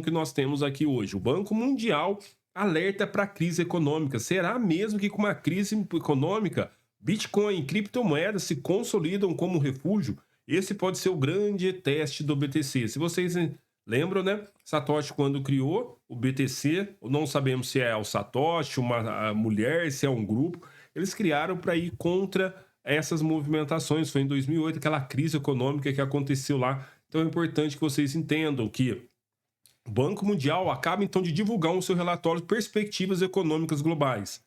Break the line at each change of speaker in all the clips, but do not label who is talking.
que nós temos aqui hoje. O Banco Mundial alerta para a crise econômica. Será mesmo que com uma crise econômica, Bitcoin e criptomoedas se consolidam como refúgio? Esse pode ser o grande teste do BTC. Se vocês lembram, né? Satoshi, quando criou o BTC, não sabemos se é o Satoshi, uma mulher, se é um grupo, eles criaram para ir contra essas movimentações. Foi em 2008, aquela crise econômica que aconteceu lá. Então é importante que vocês entendam que o Banco Mundial acaba então de divulgar um seu relatório de perspectivas econômicas globais,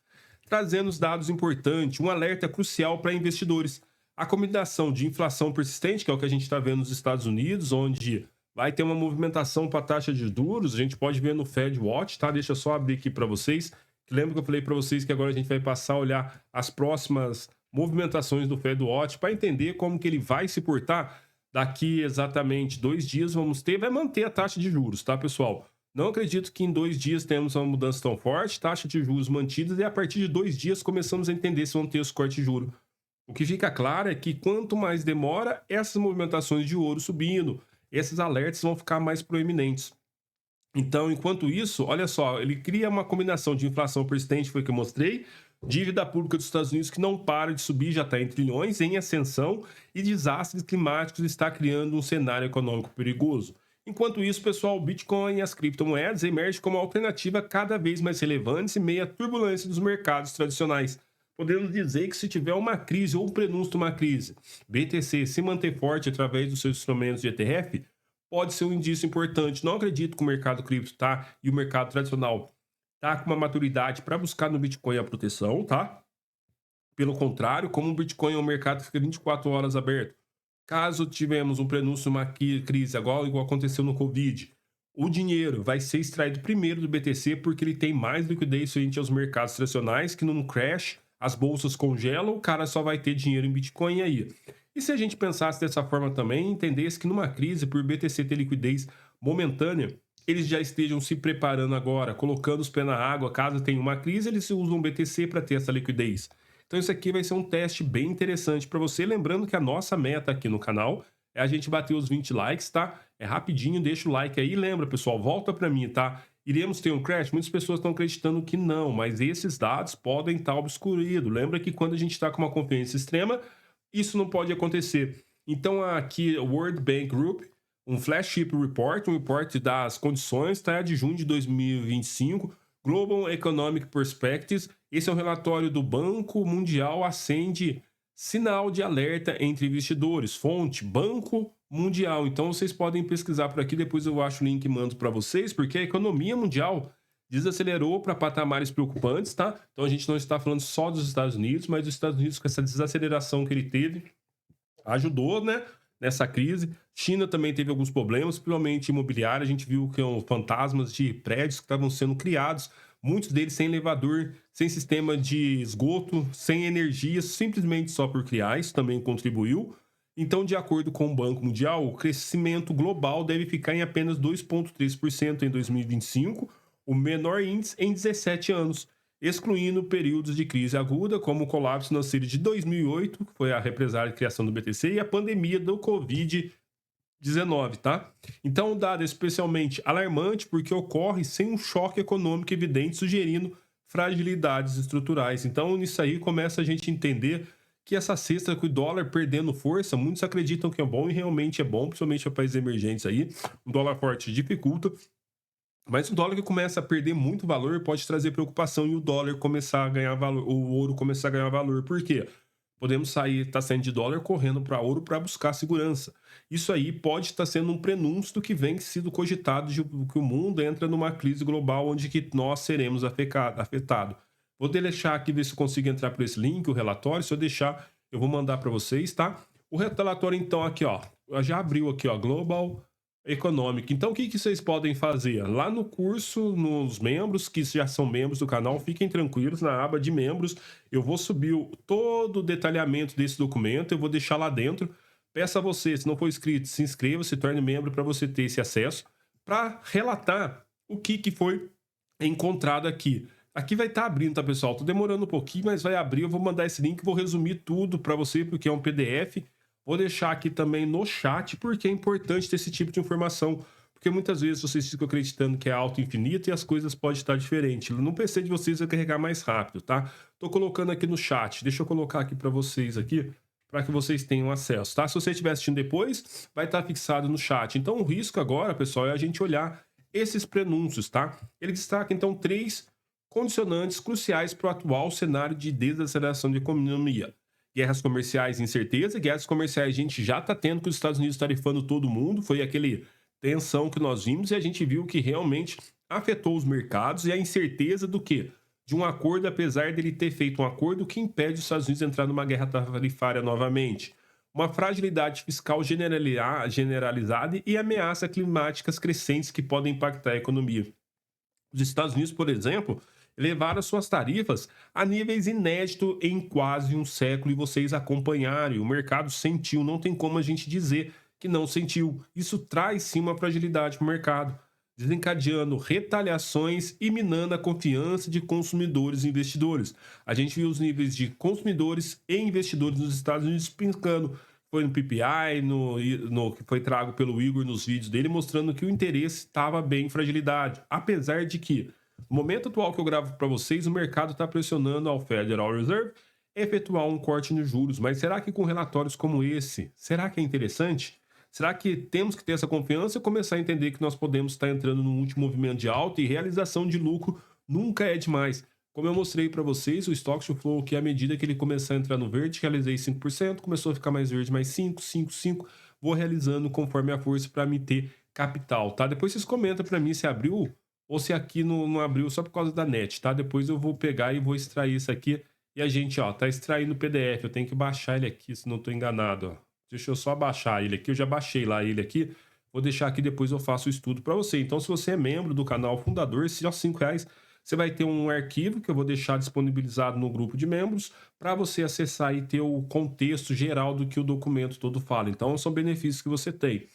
trazendo os dados importantes, um alerta crucial para investidores. A combinação de inflação persistente, que é o que a gente está vendo nos Estados Unidos, onde vai ter uma movimentação para a taxa de juros, a gente pode ver no Fed Watch, tá? Deixa eu só abrir aqui para vocês. Lembra que eu falei para vocês que agora a gente vai passar a olhar as próximas movimentações do Fed Watch para entender como que ele vai se portar. Daqui exatamente 2 dias vai manter a taxa de juros, tá, pessoal? Não acredito que em 2 dias temos uma mudança tão forte, taxa de juros mantidas, e a partir de 2 dias começamos a entender se vão ter os cortes de juros. O que fica claro é que quanto mais demora, essas movimentações de ouro subindo, esses alertas vão ficar mais proeminentes. Então, enquanto isso, olha só, ele cria uma combinação de inflação persistente, foi o que eu mostrei, dívida pública dos Estados Unidos que não para de subir, já está em trilhões, em ascensão, e desastres climáticos está criando um cenário econômico perigoso. Enquanto isso, pessoal, o Bitcoin e as criptomoedas emergem como alternativa cada vez mais relevantes em meio à turbulência dos mercados tradicionais. Podemos dizer que se tiver uma crise ou um prenúncio de uma crise, BTC se manter forte através dos seus instrumentos de ETF, pode ser um indício importante. Não acredito que o mercado cripto tá e o mercado tradicional tá com uma maturidade para buscar no Bitcoin a proteção, tá? Pelo contrário, como o Bitcoin é um mercado que fica 24 horas aberto, caso tivemos um prenúncio de uma crise igual aconteceu no Covid, o dinheiro vai ser extraído primeiro do BTC porque ele tem mais liquidez frente aos mercados tradicionais, que num crash as bolsas congelam, o cara só vai ter dinheiro em Bitcoin aí. E se a gente pensasse dessa forma também, entendesse que numa crise, por BTC ter liquidez momentânea, eles já estejam se preparando agora, colocando os pés na água, caso tenha uma crise, eles usam o BTC para ter essa liquidez. Então isso aqui vai ser um teste bem interessante para você, lembrando que a nossa meta aqui no canal é a gente bater os 20 likes, tá? É rapidinho, deixa o like aí, lembra, pessoal, volta para mim, tá? Iremos ter um crash? Muitas pessoas estão acreditando que não, mas esses dados podem estar obscuridos. Lembra que quando a gente está com uma confiança extrema, isso não pode acontecer. Então aqui, o World Bank Group, um Flagship Report, um report das condições, tá? De junho de 2025, Global Economic Perspectives. Esse é um relatório do Banco Mundial, acende sinal de alerta entre investidores. Fonte, Banco Mundial. Então vocês podem pesquisar por aqui, depois eu acho o link e mando para vocês, porque a economia mundial desacelerou para patamares preocupantes, tá? Então a gente não está falando só dos Estados Unidos, mas os Estados Unidos com essa desaceleração que ele teve, ajudou, né, nessa crise. China também teve alguns problemas, principalmente imobiliária. A gente viu que são fantasmas de prédios que estavam sendo criados, muitos deles sem elevador, sem sistema de esgoto, sem energia, simplesmente só por criar. Isso também contribuiu. Então, de acordo com o Banco Mundial, o crescimento global deve ficar em apenas 2,3% em 2025, o menor índice em 17 anos, excluindo períodos de crise aguda, como o colapso financeiro de 2008, que foi a represália de criação do BTC, e a pandemia do Covid-19, tá? Então, o dado é especialmente alarmante porque ocorre sem um choque econômico evidente, sugerindo fragilidades estruturais. Então, nisso aí começa a gente entender que essa cesta com o dólar perdendo força, muitos acreditam que é bom e realmente é bom, principalmente para países emergentes aí. O dólar forte dificulta, mas o dólar que começa a perder muito valor pode trazer preocupação e o dólar começar a ganhar valor, o ouro começar a ganhar valor. Por quê? Podemos tá saindo de dólar correndo para ouro para buscar segurança. Isso aí pode estar sendo um prenúncio do que vem sido cogitado de que o mundo entra numa crise global onde que nós seremos afetados. Vou deixar aqui ver se eu consigo entrar por esse link, o relatório. Se eu deixar, eu vou mandar para vocês, tá? O relatório, então, aqui, ó. Já abriu aqui, ó, Global Economic. Então, o que vocês podem fazer? Lá no curso, nos membros, que já são membros do canal, fiquem tranquilos, na aba de membros, eu vou subir todo o detalhamento desse documento, eu vou deixar lá dentro. Peço a você, se não for inscrito, se inscreva, se torne membro para você ter esse acesso, para relatar o que foi encontrado aqui. Aqui vai estar abrindo, tá, pessoal? Tô demorando um pouquinho, mas vai abrir. Eu vou mandar esse link, vou resumir tudo para você, porque é um PDF. Vou deixar aqui também no chat, porque é importante ter esse tipo de informação. Porque muitas vezes vocês ficam acreditando que é alto infinito e as coisas podem estar diferentes. No PC de vocês vai carregar mais rápido, tá? Tô colocando aqui no chat. Deixa eu colocar aqui para vocês aqui, para que vocês tenham acesso, tá? Se você estiver assistindo depois, vai estar fixado no chat. Então, o risco agora, pessoal, é a gente olhar esses prenúncios, tá? Ele destaca, então, 3 condicionantes cruciais para o atual cenário de desaceleração de economia. Guerras comerciais, incerteza. Guerras comerciais a gente já está tendo com os Estados Unidos tarifando todo mundo. Foi aquele tensão que nós vimos e a gente viu que realmente afetou os mercados. E a incerteza do quê? De um acordo, apesar dele ter feito um acordo que impede os Estados Unidos de entrar numa guerra tarifária novamente. Uma fragilidade fiscal generalizada e ameaças climáticas crescentes que podem impactar a economia. Os Estados Unidos, por exemplo, elevaram suas tarifas a níveis inéditos em quase um século e vocês acompanharam. O mercado sentiu, não tem como a gente dizer que não sentiu. Isso traz sim uma fragilidade para o mercado, desencadeando retaliações e minando a confiança de consumidores e investidores. A gente viu os níveis de consumidores e investidores nos Estados Unidos pincando. Foi no PPI, que foi trago pelo Igor nos vídeos dele, mostrando que o interesse estava bem em fragilidade. Apesar de que, no momento atual que eu gravo para vocês, o mercado está pressionando ao Federal Reserve a efetuar um corte nos juros. Mas será que com relatórios como esse, será que é interessante? Será que temos que ter essa confiança e começar a entender que nós podemos estar entrando num último movimento de alta e realização de lucro nunca é demais? Como eu mostrei para vocês, o Stock to Flow, que à medida que ele começar a entrar no verde, realizei 5%, começou a ficar mais verde, mais 5, 5, 5, vou realizando conforme a força para me ter capital, tá? Depois vocês comentam para mim se abriu ou se aqui não abriu só por causa da net, tá? Depois eu vou pegar e vou extrair isso aqui e a gente, ó, tá extraindo o PDF, eu tenho que baixar ele aqui, se não tô enganado, ó. Deixa eu só baixar ele aqui, eu já baixei lá ele aqui, vou deixar aqui, depois eu faço o estudo para você. Então, se você é membro do canal Fundador, se é R$5, você vai ter um arquivo que eu vou deixar disponibilizado no grupo de membros para você acessar e ter o contexto geral do que o documento todo fala. Então, são benefícios que você tem.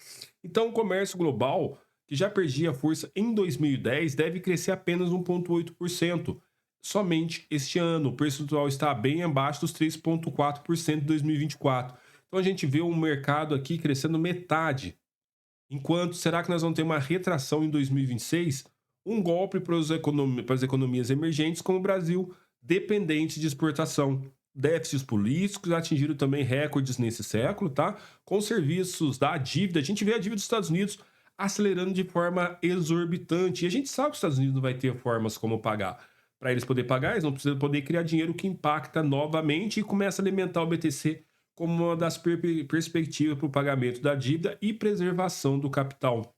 Então, o comércio global, que já perdia força em 2010, deve crescer apenas 1,8%. Somente este ano, o percentual está bem abaixo dos 3,4% de 2024. Então, a gente vê um mercado aqui crescendo metade. Enquanto, será que nós vamos ter uma retração em 2026? Um golpe para as economias emergentes como o Brasil, dependente de exportação. Déficits políticos atingiram também recordes nesse século, tá? Com serviços da dívida. A gente vê a dívida dos Estados Unidos acelerando de forma exorbitante. E a gente sabe que os Estados Unidos não vai ter formas como pagar. Para eles poderem pagar, eles não precisam poder criar dinheiro que impacta novamente e começa a alimentar o BTC como uma das perspectivas para o pagamento da dívida e preservação do capital.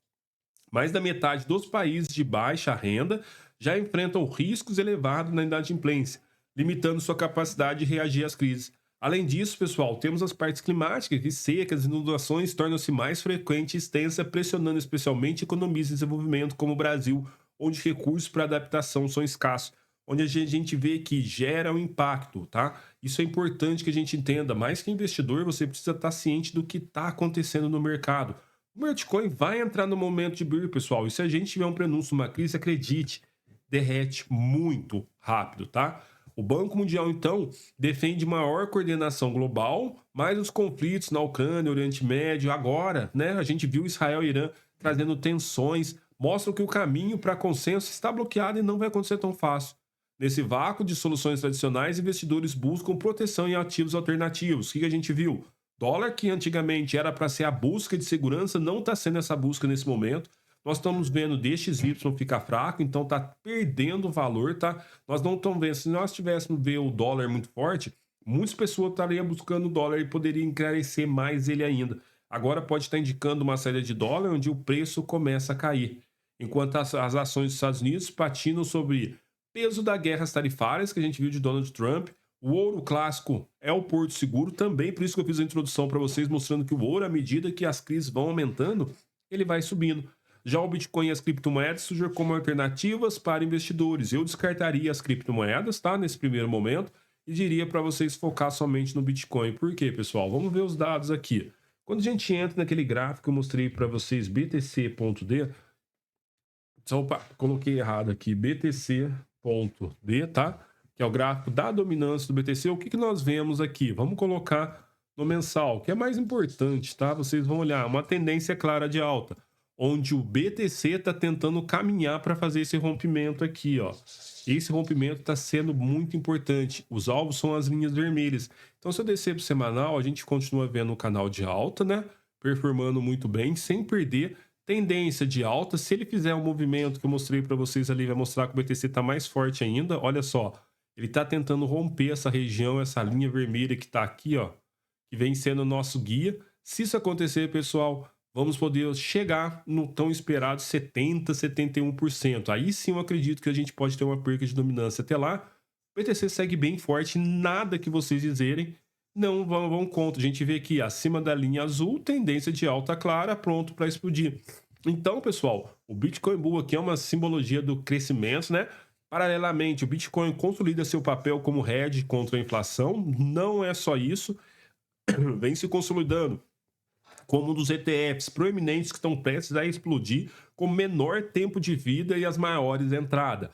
Mais da metade dos países de baixa renda já enfrentam riscos elevados na inadimplência, limitando sua capacidade de reagir às crises. Além disso, pessoal, temos as partes climáticas, que secas e inundações tornam-se mais frequentes e extensas, pressionando especialmente economias em desenvolvimento como o Brasil, onde recursos para adaptação são escassos, onde a gente vê que gera um impacto, tá? Isso é importante que a gente entenda. Mais que investidor, você precisa estar ciente do que está acontecendo no mercado. O Bitcoin vai entrar no momento de bull, pessoal. E se a gente tiver um prenúncio, uma crise, acredite, derrete muito rápido, tá? O Banco Mundial, então, defende maior coordenação global, mas os conflitos na Ucrânia, Oriente Médio, agora, né? A gente viu Israel e Irã trazendo tensões, mostram que o caminho para consenso está bloqueado e não vai acontecer tão fácil. Nesse vácuo de soluções tradicionais, investidores buscam proteção em ativos alternativos. O que a gente viu? Dólar, que antigamente era para ser a busca de segurança, não está sendo essa busca nesse momento. Nós estamos vendo DXY ficar fraco, então está perdendo valor, tá? Nós não estamos vendo. Se nós tivéssemos ver o dólar muito forte, muitas pessoas estariam buscando o dólar e poderiam encarecer mais ele ainda. Agora pode estar indicando uma saída de dólar, onde o preço começa a cair. Enquanto as ações dos Estados Unidos patinam sobre peso das guerras tarifárias, que a gente viu de Donald Trump. O ouro clássico é o porto seguro também, por isso que eu fiz a introdução para vocês, mostrando que o ouro, à medida que as crises vão aumentando, ele vai subindo. Já o Bitcoin e as criptomoedas surgem como alternativas para investidores. Eu descartaria as criptomoedas, tá? Nesse primeiro momento, e diria para vocês focar somente no Bitcoin. Por quê, pessoal? Vamos ver os dados aqui. Quando a gente entra naquele gráfico que eu mostrei para vocês, BTC.D, opa, coloquei errado aqui, BTC.D, tá? Que é o gráfico da dominância do BTC, o que nós vemos aqui? Vamos colocar no mensal, que é mais importante, tá? Vocês vão olhar, uma tendência clara de alta. onde o BTC está tentando caminhar para fazer esse rompimento aqui, ó. Esse rompimento está sendo muito importante. Os alvos são as linhas vermelhas. Então, se eu descer para o semanal, a gente continua vendo o canal de alta, né? Performando muito bem, sem perder tendência de alta. Se ele fizer um movimento que eu mostrei para vocês ali, vai mostrar que o BTC está mais forte ainda. Olha só, ele está tentando romper essa região, essa linha vermelha que está aqui, ó, que vem sendo o nosso guia. Se isso acontecer, pessoal, vamos poder chegar no tão esperado 70%, 71%. Aí sim eu acredito que a gente pode ter uma perca de dominância. Até lá, o BTC segue bem forte, nada que vocês dizerem não vão contra. A gente vê aqui acima da linha azul, tendência de alta clara, pronto para explodir. Então, pessoal, o Bitcoin Bull aqui é uma simbologia do crescimento, né? Paralelamente, o Bitcoin consolida seu papel como hedge contra a inflação. Não é só isso, vem se consolidando como um dos ETFs proeminentes que estão prestes a explodir com menor tempo de vida e as maiores entradas.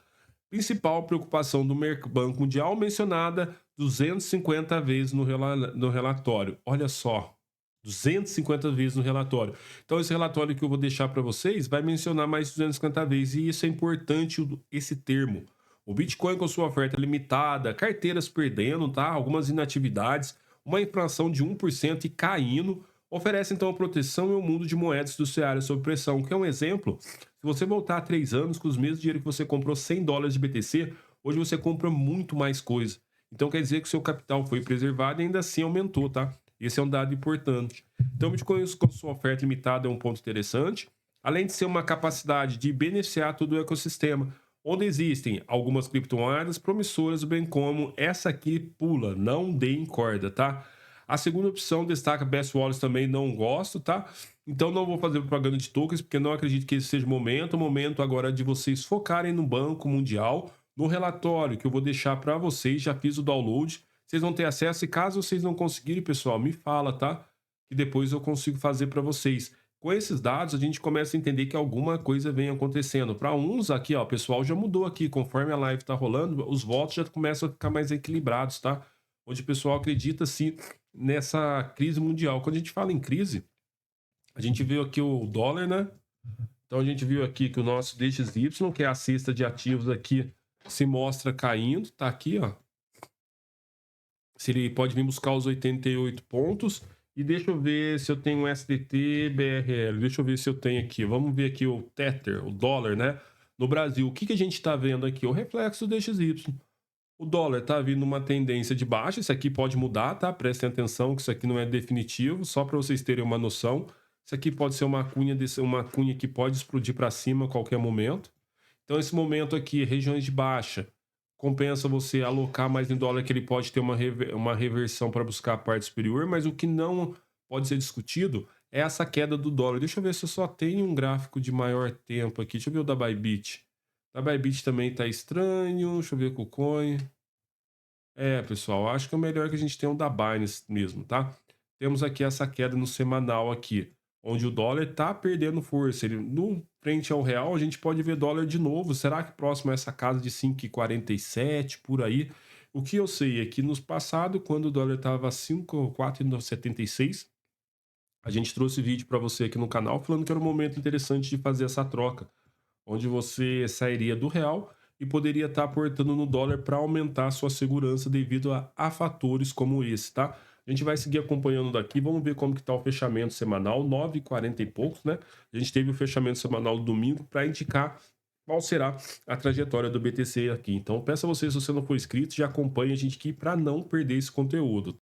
Principal preocupação do Banco Mundial mencionada 250 vezes no relatório. Olha só, 250 vezes no relatório. Então, esse relatório que eu vou deixar para vocês vai mencionar mais 250 vezes, e isso é importante, esse termo. O Bitcoin com sua oferta limitada, carteiras perdendo, tá? Algumas inatividades, uma inflação de 1% e caindo, oferece então a proteção em um mundo de moedas fiduciárias sob pressão, que é um exemplo. Se você voltar a 3 anos com os mesmos dinheiro que você comprou $100 de BTC, hoje você compra muito mais coisa. Então quer dizer que o seu capital foi preservado e ainda assim aumentou, tá? Esse é um dado importante. Então o Bitcoin com sua oferta limitada é um ponto interessante, além de ser uma capacidade de beneficiar todo o ecossistema, onde existem algumas criptomoedas promissoras, bem como essa aqui pula, não deem corda, tá? A segunda opção destaca Best Wallets, também não gosto, tá? Então não vou fazer propaganda de tokens, porque não acredito que esse seja o momento. O momento agora é de vocês focarem no Banco Mundial, no relatório que eu vou deixar para vocês. Já fiz o download, vocês vão ter acesso. E caso vocês não conseguirem, pessoal, me fala, tá? Que depois eu consigo fazer para vocês. Com esses dados, a gente começa a entender que alguma coisa vem acontecendo. Para uns aqui, ó, o pessoal já mudou aqui. Conforme a live tá rolando, os votos já começam a ficar mais equilibrados, tá? Onde o pessoal acredita, sim, nessa crise mundial. Quando a gente fala em crise, a gente viu aqui o dólar, né? Então a gente viu aqui que o nosso DXY, que é a cesta de ativos aqui, se mostra caindo, tá aqui, ó. Se ele pode vir buscar os 88 pontos. E deixa eu ver se eu tenho o SDT, BRL. Deixa eu ver se eu tenho aqui. Vamos ver aqui o Tether, o dólar, né? No Brasil, o que a gente tá vendo aqui? O reflexo do DXY. O dólar tá vindo uma tendência de baixa, isso aqui pode mudar, tá? Prestem atenção que isso aqui não é definitivo, só para vocês terem uma noção. Isso aqui pode ser uma cunha que pode explodir para cima a qualquer momento. Então, esse momento aqui, regiões de baixa, compensa você alocar mais em dólar, que ele pode ter uma reversão para buscar a parte superior, mas o que não pode ser discutido é essa queda do dólar. Deixa eu ver se eu só tenho um gráfico de maior tempo aqui. Deixa eu ver o da Bybit. A Bybit também tá estranho. Deixa eu ver com o Coin. Pessoal, acho que é o melhor que a gente tem um da Binance mesmo, tá? Temos aqui essa queda no semanal aqui, onde o dólar tá perdendo força. Ele, no frente ao real, a gente pode ver dólar de novo. Será que próximo a essa casa de 5,47 por aí? O que eu sei é que no passado, quando o dólar tava 4,76, a gente trouxe vídeo para você aqui no canal falando que era um momento interessante de fazer essa troca, onde você sairia do real e poderia estar aportando no dólar para aumentar a sua segurança devido a fatores como esse, tá? A gente vai seguir acompanhando daqui, vamos ver como que tá o fechamento semanal, 9h40 e poucos, né? A gente teve o fechamento semanal do domingo para indicar qual será a trajetória do BTC aqui. Então, peço a vocês, se você não for inscrito, já acompanhe a gente aqui para não perder esse conteúdo.